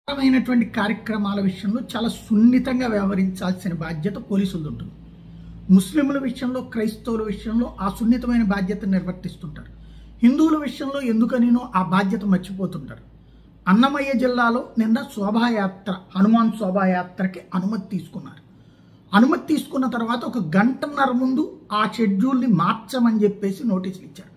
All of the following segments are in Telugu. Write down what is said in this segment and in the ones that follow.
మైనటువంటి కార్యక్రమాల విషయంలో చాలా సున్నితంగా వ్యవహరించాల్సిన బాధ్యత పోలీసులది ఉంటుంది. ముస్లింల విషయంలో, క్రైస్తవుల విషయంలో ఆ సున్నితమైన బాధ్యతను నిర్వర్తిస్తుంటారు. హిందువుల విషయంలో ఎందుకనినో ఆ బాధ్యత మర్చిపోతుంటారు. అన్నమయ్య జిల్లాలో నిన్న శోభాయాత్ర, హనుమాన్ శోభాయాత్రకి అనుమతి తీసుకున్నారు. అనుమతి తీసుకున్న తర్వాత ఒక గంటన్నర ముందు ఆ షెడ్యూల్ని మార్చమని చెప్పేసి నోటీసులు ఇచ్చారు.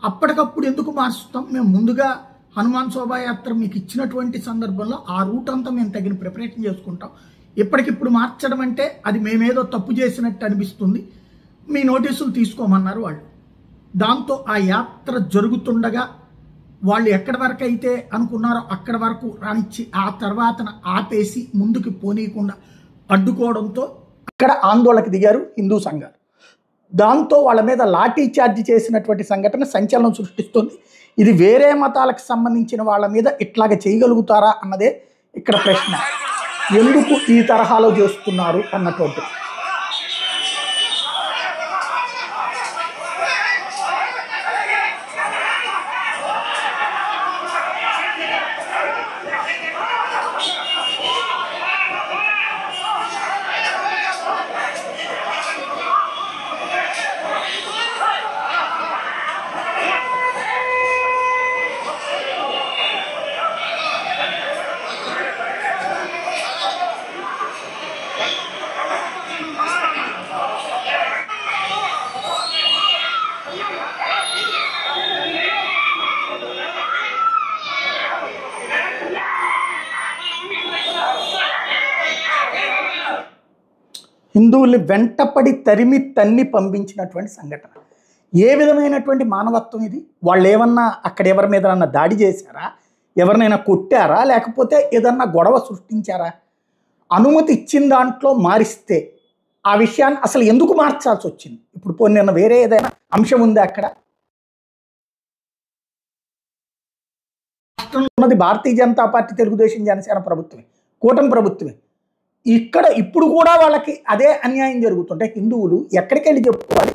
అప్పటికప్పుడు ఎందుకు మార్చుతాం, మేము ముందుగా హనుమాన్ శోభాయాత్ర మీకు ఇచ్చినటువంటి సందర్భంలో ఆ రూట్ అంతా మేము తగిన ప్రిపరేషన్ చేసుకుంటాం, ఇప్పటికిప్పుడు మార్చడం అంటే అది మేమేదో తప్పు చేసినట్టు అనిపిస్తుంది, మీ నోటీసులు తీసుకోమన్నారు వాళ్ళు. దాంతో ఆ యాత్ర జరుగుతుండగా వాళ్ళు ఎక్కడి వరకు అయితే అనుకున్నారో అక్కడి వరకు రానిచ్చి ఆ తర్వాత ఆపేసి ముందుకు పోనీయకుండా అడ్డుకోవడంతో అక్కడ ఆందోళనకు దిగారు హిందూ సంఘాలు. దాంతో వాళ్ళ మీద లాఠీ చార్జ్ చేసినటువంటి సంఘటన సంచలనం సృష్టిస్తుంది. ఇది వేరే మతాలకు సంబంధించిన వాళ్ళ మీద ఇట్లాగ చేయగలుగుతారా అన్నదే ఇక్కడ ప్రశ్న. ఎందుకు ఈ తరహాలో చేస్తున్నారు అన్నటువంటి హిందువుల్ని వెంటపడి తరిమి తన్ని పంపించినటువంటి సంఘటన. ఏ విధమైనటువంటి మానవత్వం ఇది? వాళ్ళు ఏమన్నా అక్కడ ఎవరి మీద దాడి చేశారా, ఎవరినైనా కొట్టారా, లేకపోతే ఏదన్నా గొడవ సృష్టించారా? అనుమతి ఇచ్చిన దాంట్లో మారిస్తే ఆ విషయాన్ని అసలు ఎందుకు మార్చాల్సి వచ్చింది? ఇప్పుడు నిన్న వేరే ఏదైనా అంశం ఉందా అక్కడ? రాష్ట్రంలో ఉన్నది భారతీయ జనతా పార్టీ, తెలుగుదేశం, జనసేన ప్రభుత్వమే, కూటమి ప్రభుత్వమే. ఇక్కడ ఇప్పుడు కూడా వాళ్ళకి అదే అన్యాయం జరుగుతుంటే హిందువులు ఎక్కడికి వెళ్ళి చెప్పుకోవాలి?